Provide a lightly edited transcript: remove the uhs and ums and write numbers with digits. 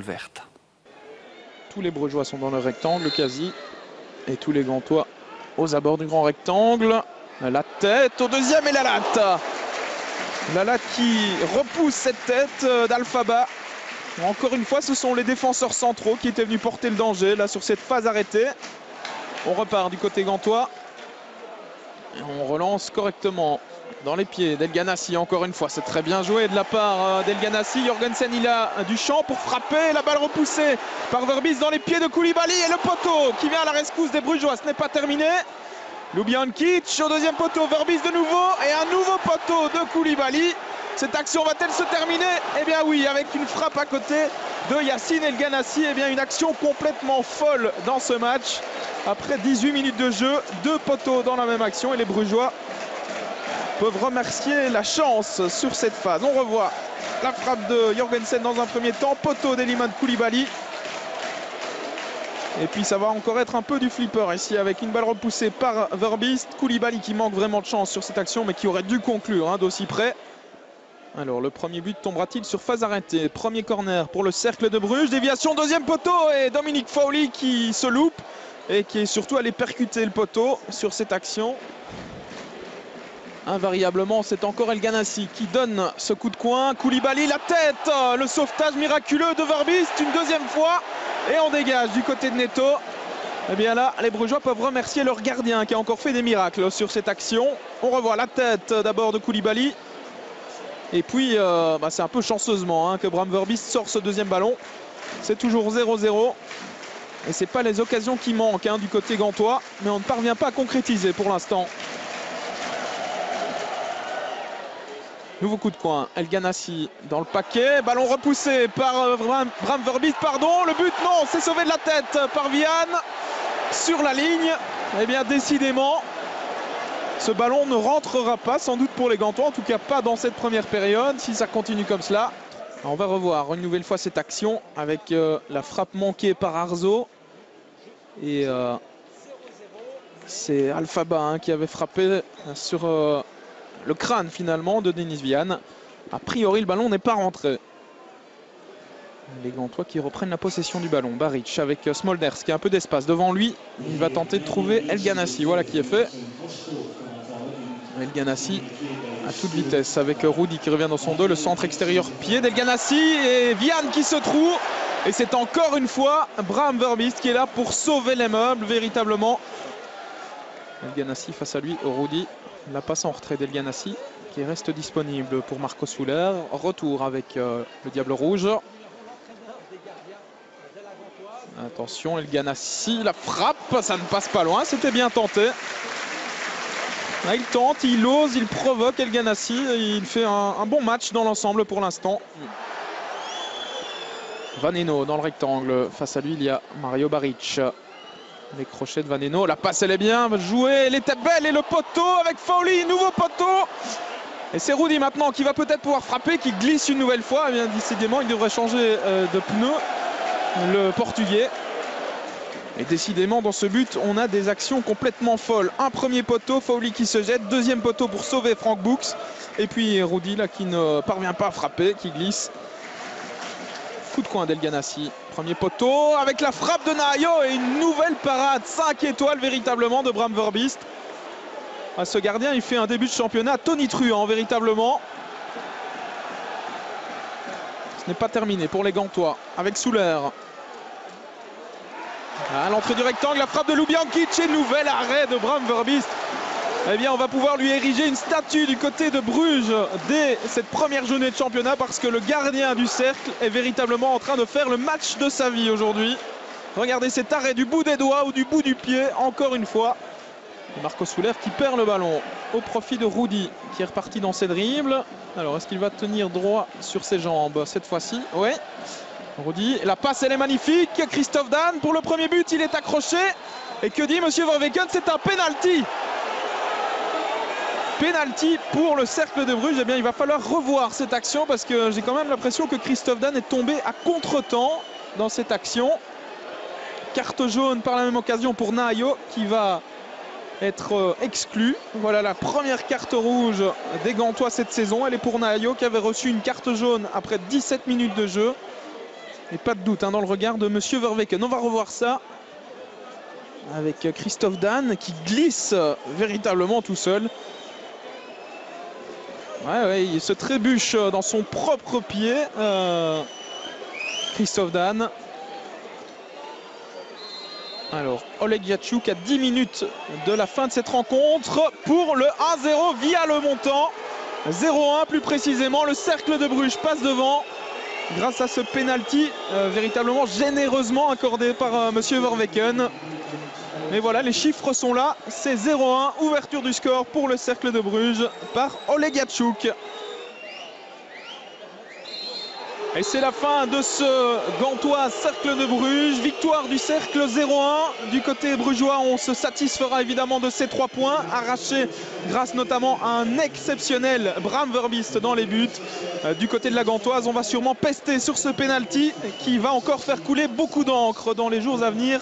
verte. Tous les Brugeois sont dans le rectangle quasi. Et tous les Gantois aux abords du grand rectangle. La tête au deuxième et la latte. La latte qui repousse cette tête d'Alphaba. Encore une fois, ce sont les défenseurs centraux qui étaient venus porter le danger là sur cette phase arrêtée. On repart du côté gantois. Et on relance correctement dans les pieds d'El Ganassi. Encore une fois, c'est très bien joué de la part d'El Ganassi. Jorgensen, il a du champ pour frapper. La balle repoussée par Verbis dans les pieds de Koulibaly. Et le poteau qui vient à la rescousse des Brugeois. Ce n'est pas terminé. Ljubijankic au deuxième poteau. Verbis de nouveau. Et un nouveau poteau de Koulibaly. Cette action va-t-elle se terminer? Eh bien oui, avec une frappe à côté de Yacine El Ganassi. Eh bien une action complètement folle dans ce match. Après 18 minutes de jeu, 2 poteaux dans la même action. Et les Brugeois peuvent remercier la chance sur cette phase. On revoit la frappe de Jorgensen dans un premier temps. Poteau d'Elimane Koulibaly. Et puis ça va encore être un peu du flipper ici avec une balle repoussée par Verbis. Koulibaly qui manque vraiment de chance sur cette action mais qui aurait dû conclure d'aussi près. Alors le premier but tombera-t-il sur phase arrêtée? Premier corner pour le Cercle de Bruges. Déviation, deuxième poteau et Dominic Fowley qui se loupe et qui est surtout allé percuter le poteau sur cette action. Invariablement, c'est encore El Ganassi qui donne ce coup de coin. Koulibaly, la tête, le sauvetage miraculeux de Verbis une deuxième fois. Et on dégage du côté de Neto. Et bien là, les Brugeois peuvent remercier leur gardien qui a encore fait des miracles sur cette action. On revoit la tête d'abord de Koulibaly. Et puis, c'est un peu chanceusement que Bram Verbis sort ce deuxième ballon. C'est toujours 0-0. Et ce n'est pas les occasions qui manquent du côté gantois. Mais on ne parvient pas à concrétiser pour l'instant. Nouveau coup de coin. El Ganassi dans le paquet. Ballon repoussé par Bram Verbis. Pardon, le but, non, c'est sauvé de la tête par Vian. Sur la ligne. Eh bien, décidément, ce ballon ne rentrera pas, sans doute pour les Gantois, en tout cas pas dans cette première période, si ça continue comme cela. On va revoir une nouvelle fois cette action avec la frappe manquée par Arzo. Et c'est Alphaba qui avait frappé sur le crâne finalement de Denis Vian. A priori, le ballon n'est pas rentré. Les Gantois qui reprennent la possession du ballon. Baric avec Smolders qui a un peu d'espace devant lui. Il va tenter de trouver El Ganassi. Voilà qui est fait. El Ganassi à toute vitesse avec Rudy qui revient dans son dos. Le centre extérieur pied d'El Ganassi et Vian qui se trouve. Et c'est encore une fois Bram Verbis qui est là pour sauver les meubles véritablement. El Ganassi face à lui, Rudy. La passe en retrait d'El Ganassi qui reste disponible pour Marco Soler. Retour avec le Diable Rouge. Attention, El Ganassi, la frappe, ça ne passe pas loin, c'était bien tenté. Là, il tente, il ose, il provoque El Ganassi. Il fait un bon match dans l'ensemble pour l'instant. Vaneno dans le rectangle. Face à lui, il y a Mario Baric. Les crochets de Vaneno. La passe, elle est bien jouée. Elle était belle. Et le poteau avec Fowley. Nouveau poteau. Et c'est Rudy maintenant qui va peut-être pouvoir frapper, qui glisse une nouvelle fois. Eh bien, décidément, il devrait changer de pneu. Le Portugais. Et décidément, dans ce but, on a des actions complètement folles. Un premier poteau, Fowley qui se jette. Deuxième poteau pour sauver Frank Books. Et puis Rudy là qui ne parvient pas à frapper, qui glisse. Coup de coin d'El Ganassi. Premier poteau avec la frappe de Nahayo et une nouvelle parade. 5 étoiles véritablement de Bram Verbis. Ce gardien, il fait un début de championnat tonitruant véritablement. Ce n'est pas terminé pour les Gantois avec Souler. À l'entrée du rectangle, la frappe de Ljubijankic et nouvel arrêt de Bram Verbis. Eh bien, on va pouvoir lui ériger une statue du côté de Bruges dès cette première journée de championnat parce que le gardien du cercle est véritablement en train de faire le match de sa vie aujourd'hui. Regardez cet arrêt du bout des doigts ou du bout du pied, encore une fois. Marco Soler qui perd le ballon au profit de Rudy qui est reparti dans ses dribbles. Alors, est-ce qu'il va tenir droit sur ses jambes cette fois-ci? Oui. Rudy, la passe elle est magnifique. Christophe Dan pour le premier but, il est accroché. Et que dit Monsieur Verweken? C'est un penalty. Penalty pour le Cercle de Bruges. Eh bien, il va falloir revoir cette action parce que j'ai quand même l'impression que Christophe Dan est tombé à contre-temps dans cette action. Carte jaune par la même occasion pour Nahayo qui va être exclu. Voilà la première carte rouge des Gantois cette saison. Elle est pour Nahayo qui avait reçu une carte jaune après 17 minutes de jeu. Et pas de doute dans le regard de Monsieur Verweken. On va revoir ça avec Christophe Dan qui glisse véritablement tout seul. Ouais, il se trébuche dans son propre pied. Christophe Dan. Alors, Oleg Yachuk à 10 minutes de la fin de cette rencontre pour le 1-0 via le montant. 0-1 plus précisément. Le Cercle de Bruges passe devant grâce à ce penalty véritablement généreusement accordé par Monsieur Verweken. Mais voilà, les chiffres sont là. C'est 0-1, ouverture du score pour le Cercle de Bruges par Oleg Yachuk. Et c'est la fin de ce Gantois Cercle de Bruges. Victoire du Cercle 0-1. Du côté brugeois, on se satisfera évidemment de ces 3 points arrachés grâce notamment à un exceptionnel Bram Verbiest dans les buts. Du côté de la Gantoise, on va sûrement pester sur ce penalty qui va encore faire couler beaucoup d'encre dans les jours à venir.